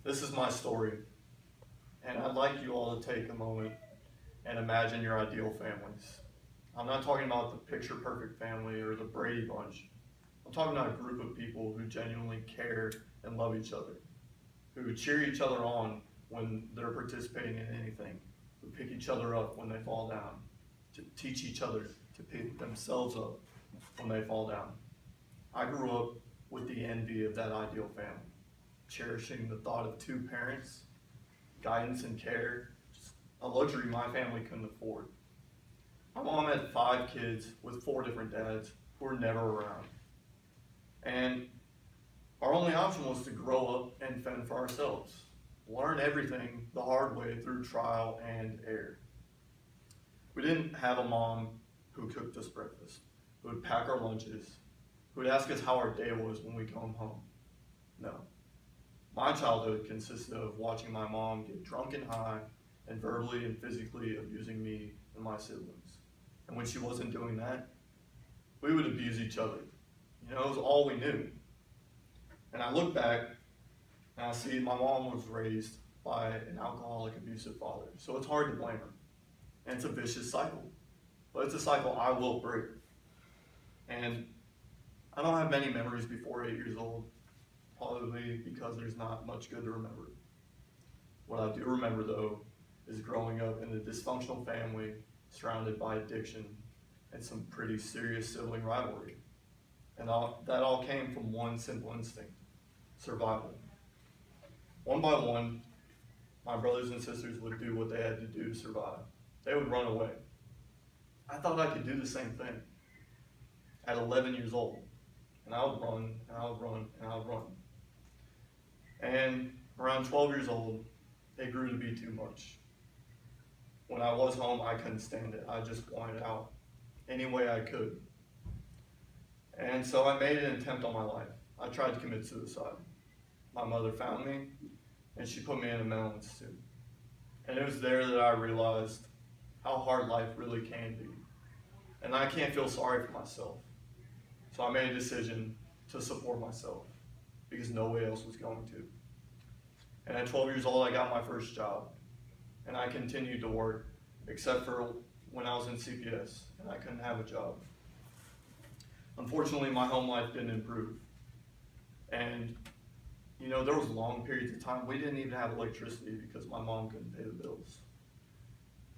This is my story, and I'd like you all to take a moment and imagine your ideal families. I'm not talking about the picture perfect family or the Brady Bunch. I'm talking about a group of people who genuinely care and love each other, who cheer each other on when they're participating in anything, who pick each other up when they fall down, to teach each other to pick themselves up when they fall down. I grew up with the envy of that ideal family, cherishing the thought of two parents, guidance and care, a luxury my family couldn't afford. My mom had 5 kids with 4 different dads who were never around. And our only option was to grow up and fend for ourselves, learn everything the hard way through trial and error. We didn't have a mom who cooked us breakfast, who would pack our lunches, who would ask us how our day was when we come home. No. My childhood consisted of watching my mom get drunk and high and verbally and physically abusing me and my siblings. And when she wasn't doing that, we would abuse each other. It was all we knew. And I look back and I see my mom was raised by an alcoholic, abusive father. So it's hard to blame her. And it's a vicious cycle. But it's a cycle I will break. And I don't have many memories before 8 years old, probably because there's not much good to remember. What I do remember, though, is growing up in a dysfunctional family surrounded by addiction and some pretty serious sibling rivalry. And that all came from one simple instinct: survival. One by one, my brothers and sisters would do what they had to do to survive. They would run away. I thought I could do the same thing at 11 years old. And I would run, and I would run, and I would run. And around 12 years old, it grew to be too much. When I was home, I couldn't stand it. I just wanted out any way I could. And so I made an attempt on my life. I tried to commit suicide. My mother found me, and she put me in a mental institute. And it was there that I realized how hard life really can be. And I can't feel sorry for myself. So I made a decision to support myself because nobody else was going to. And at 12 years old, I got my first job. And I continued to work, except for when I was in CPS, and I couldn't have a job. Unfortunately, my home life didn't improve. And, there was long periods of time we didn't even have electricity because my mom couldn't pay the bills.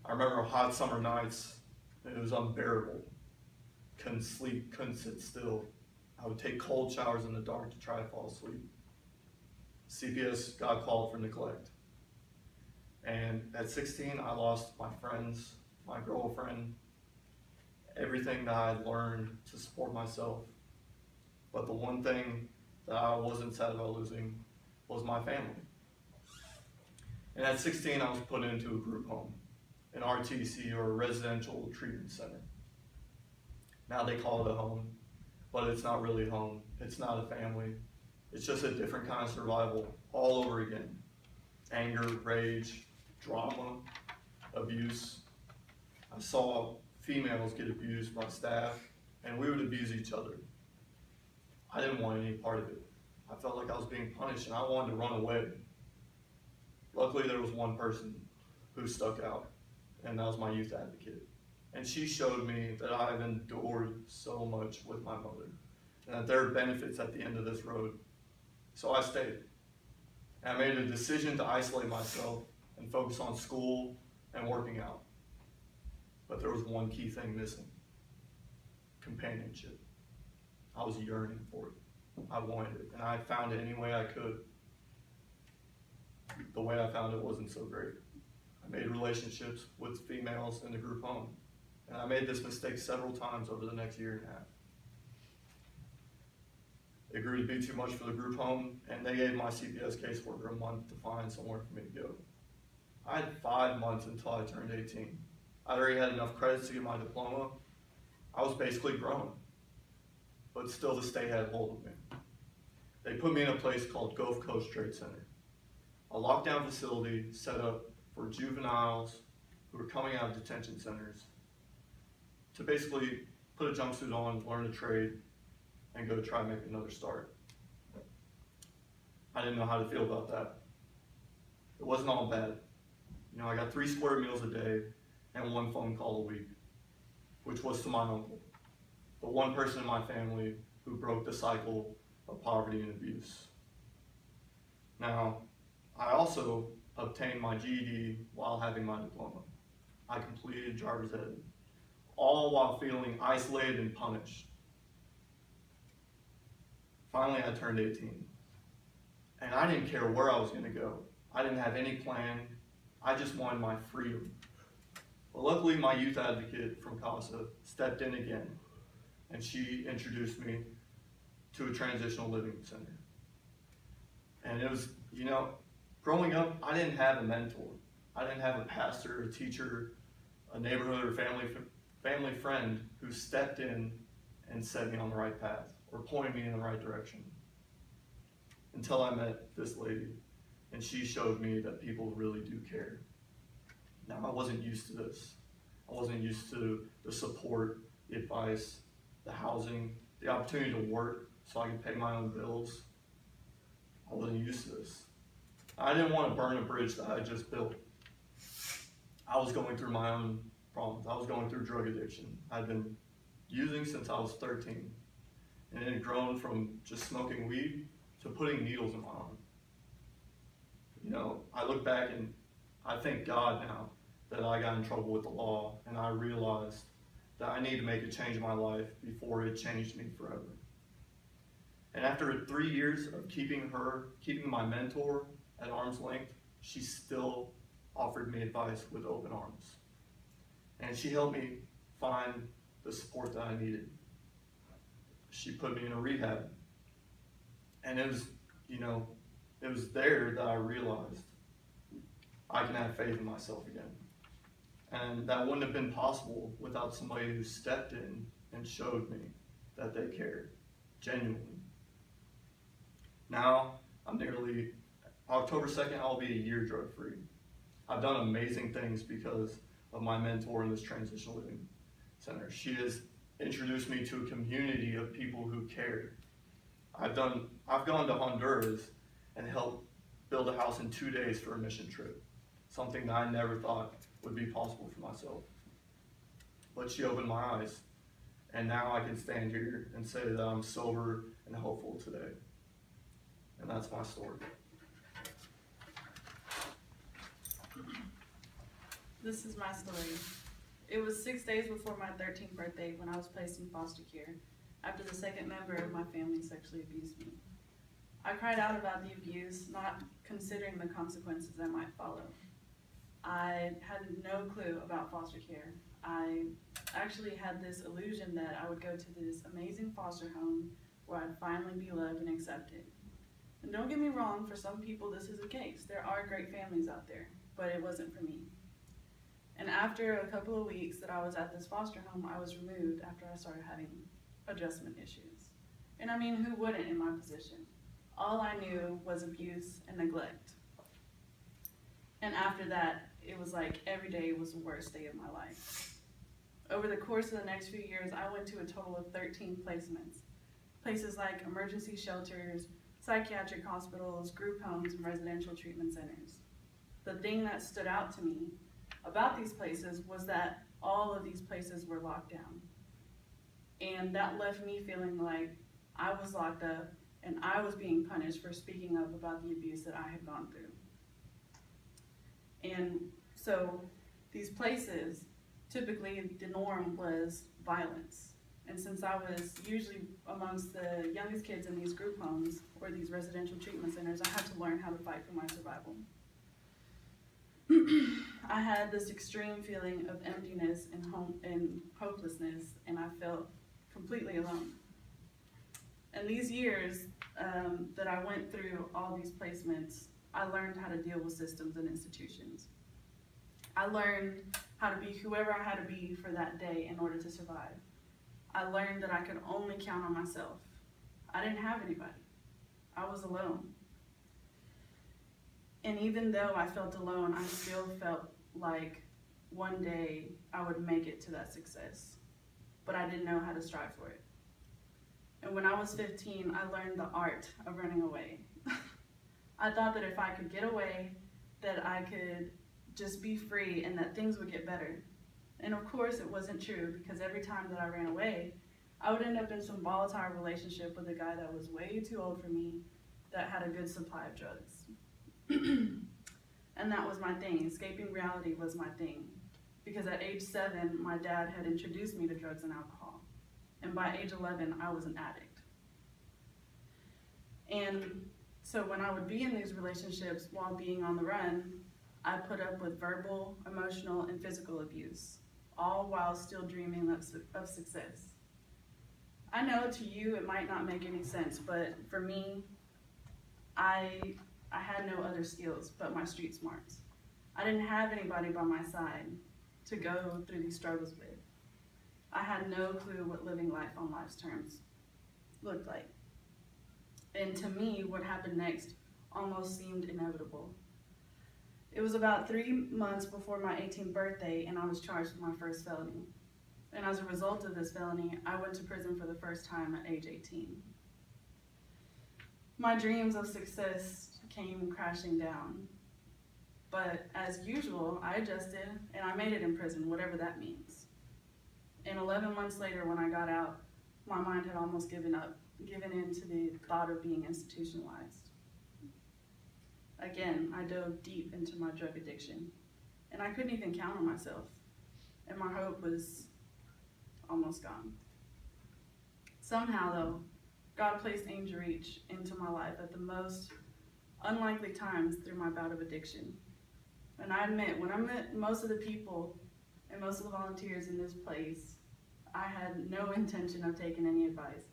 I remember hot summer nights, it was unbearable. Couldn't sleep, couldn't sit still. I would take cold showers in the dark to try to fall asleep. CPS got called for neglect. And at 16, I lost my friends, my girlfriend, everything that I had learned to support myself. But the one thing that I wasn't sad about losing was my family. And at 16, I was put into a group home, an RTC, or a residential treatment center. Now they call it a home, but it's not really home. It's not a family. It's just a different kind of survival all over again. Anger, rage, drama, abuse. I saw females get abused by staff, and we would abuse each other. I didn't want any part of it. I felt like I was being punished, and I wanted to run away. Luckily, there was one person who stuck out, and that was my youth advocate. And she showed me that I've endured so much with my mother, and that there are benefits at the end of this road. So I stayed. And I made a decision to isolate myself and focus on school and working out. But there was one key thing missing: companionship. I was yearning for it. I wanted it, and I found it any way I could. The way I found it wasn't so great. I made relationships with females in the group home, and I made this mistake several times over the next year and a half. It grew to be too much for the group home, and they gave my CPS caseworker a month to find somewhere for me to go. I had 5 months until I turned 18. I already had enough credits to get my diploma. I was basically grown, but still the state had hold of me. They put me in a place called Gulf Coast Trade Center, a lockdown facility set up for juveniles who were coming out of detention centers to basically put a jumpsuit on, learn a trade, and go try and make another start. I didn't know how to feel about that. It wasn't all bad. You know, I got 3 square meals a day and 1 phone call a week, which was to my uncle, the one person in my family who broke the cycle of poverty and abuse. Now, I also obtained my GED while having my diploma. I completed driver's ed, all while feeling isolated and punished. Finally, I turned 18, and I didn't care where I was going to go. I didn't have any plan. I just wanted my freedom. But luckily, my youth advocate from CASA stepped in again, and she introduced me to a transitional living center. And it was, you know, growing up, I didn't have a mentor. I didn't have a pastor, a teacher, a neighborhood or family friend who stepped in and set me on the right path or pointed me in the right direction. Until I met this lady, and she showed me that people really do care. Now, I wasn't used to this. I wasn't used to the support, the advice, the housing, the opportunity to work so I could pay my own bills. I wasn't used to this. I didn't want to burn a bridge that I just built. I was going through my own problems. I was going through drug addiction. I'd been using since I was 13. And it had grown from just smoking weed to putting needles in my arm. You know, I look back and I thank God now that I got in trouble with the law, and I realized that I need to make a change in my life before it changed me forever. And after 3 years of keeping my mentor at arm's length, she still offered me advice with open arms. And she helped me find the support that I needed. She put me in a rehab. And it was, you know, it was there that I realized I can have faith in myself again. And that wouldn't have been possible without somebody who stepped in and showed me that they cared, genuinely. Now, October 2nd, I'll be a year drug-free. I've done amazing things because of my mentor in this transitional living center. She has introduced me to a community of people who care. I've gone to Honduras and helped build a house in 2 days for a mission trip, something that I never thought would be possible for myself. But she opened my eyes, and now I can stand here and say that I'm sober and hopeful today. And that's my story. This is my story. It was 6 days before my 13th birthday when I was placed in foster care after the second member of my family sexually abused me. I cried out about the abuse, not considering the consequences that might follow. I had no clue about foster care. I actually had this illusion that I would go to this amazing foster home where I'd finally be loved and accepted. And don't get me wrong, for some people this is the case. There are great families out there, but it wasn't for me. And after a couple of weeks that I was at this foster home, I was removed after I started having adjustment issues. And I mean, who wouldn't in my position? All I knew was abuse and neglect. And after that, it was like every day was the worst day of my life. Over the course of the next few years, I went to a total of 13 placements. Places like emergency shelters, psychiatric hospitals, group homes, and residential treatment centers. The thing that stood out to me about these places was that all of these places were locked down. And that left me feeling like I was locked up and I was being punished for speaking up about the abuse that I had gone through. And so these places, typically the norm was violence. And since I was usually amongst the youngest kids in these group homes or these residential treatment centers, I had to learn how to fight for my survival. I had this extreme feeling of emptiness and hopelessness, and I felt completely alone. And these years that I went through all these placements, I learned how to deal with systems and institutions. I learned how to be whoever I had to be for that day in order to survive. I learned that I could only count on myself. I didn't have anybody. I was alone. And even though I felt alone, I still felt like one day I would make it to that success. But I didn't know how to strive for it. And when I was 15, I learned the art of running away. I thought that if I could get away that I could just be free and that things would get better. And of course it wasn't true, because every time that I ran away, I would end up in some volatile relationship with a guy that was way too old for me, that had a good supply of drugs. And that was my thing. Escaping reality was my thing. Because at age 7, my dad had introduced me to drugs and alcohol. And by age 11, I was an addict. And so when I would be in these relationships while being on the run, I put up with verbal, emotional, and physical abuse, all while still dreaming of success. I know to you it might not make any sense, but for me, I had no other skills but my street smarts. I didn't have anybody by my side to go through these struggles with. I had no clue what living life on life's terms looked like. And to me, what happened next almost seemed inevitable. It was about 3 months before my 18th birthday, and I was charged with my first felony. And as a result of this felony, I went to prison for the first time at age 18. My dreams of success came crashing down. But as usual, I adjusted and I made it in prison, whatever that means. And 11 months later, when I got out, my mind had almost given in to the thought of being institutionalized. Again, I dove deep into my drug addiction, and I couldn't even count on myself, and my hope was almost gone. Somehow, though, God placed Angel Reach into my life at the most unlikely times through my bout of addiction. And I admit, when I met most of the people and most of the volunteers in this place, I had no intention of taking any advice.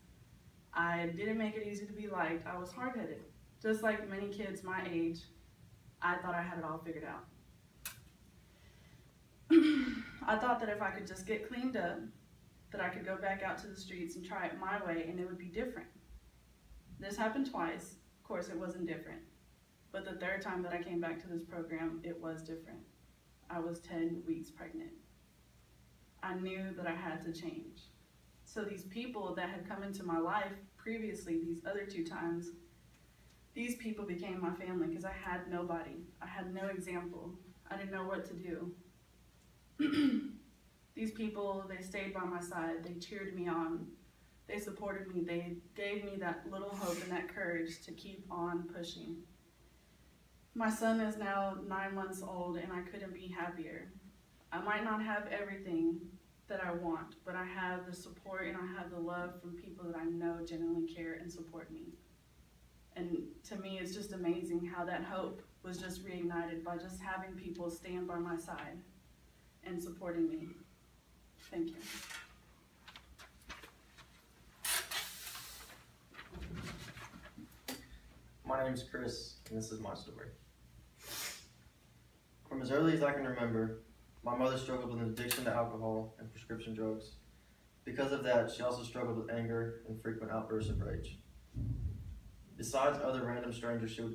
I didn't make it easy to be liked. I was hard-headed. Just like many kids my age, I thought I had it all figured out. I thought that if I could just get cleaned up, that I could go back out to the streets and try it my way and it would be different. This happened twice. Of course, it wasn't different. But the third time that I came back to this program, it was different. I was 10 weeks pregnant. I knew that I had to change. So these people that had come into my life previously, these other 2 times, these people became my family because I had nobody. I had no example. I didn't know what to do. These people, they stayed by my side. They cheered me on. They supported me. They gave me that little hope and that courage to keep on pushing. My son is now 9 months old and I couldn't be happier. I might not have everything that I want, but I have the support and I have the love from people that I know genuinely care and support me. And to me, it's just amazing how that hope was just reignited by just having people stand by my side and supporting me. Thank you. My name is Chris, and this is my story. From as early as I can remember, my mother struggled with an addiction to alcohol and prescription drugs. Because of that, she also struggled with anger and frequent outbursts of rage. Besides other random strangers she would